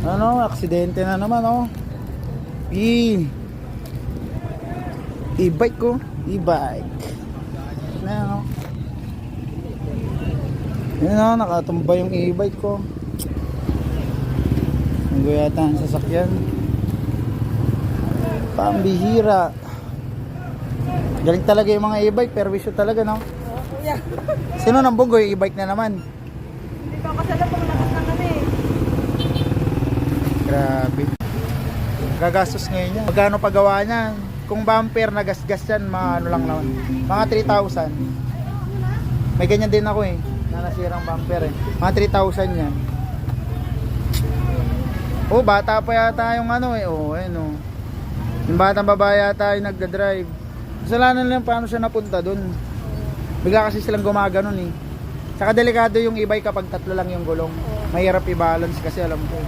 Ano, aksidente na naman, oh. E-bike ko. E-bike. Na, ano. Yan, oh, nakatumba yung e-bike ko. Nanggo yata ang sasakyan. Pambihira. Galing talaga yung mga e-bike, perwisyo talaga, no? Oo, kuya. Sino nang bunggoy? E-bike na naman. Hindi pa ako sa labang lakas na kami. Grabe. Gagastos ngayon yan. Magkano pagawa niyan? Kung bumper na gasgas yan, mga ano lang naman. Mga 3,000. May ganyan din ako eh. Na nasirang bumper eh. Mga 3,000 yan. Oh, bata pa yata yung ano eh. Oh, ayun oh. Yung batang babae yata yung nagda-drive. Kasalanan lang paano siya napunta dun. Bigla kasi silang gumaganon eh. Saka delikado yung e-bike kapag tatlo lang yung gulong. Mahirap i-balance kasi alam ko.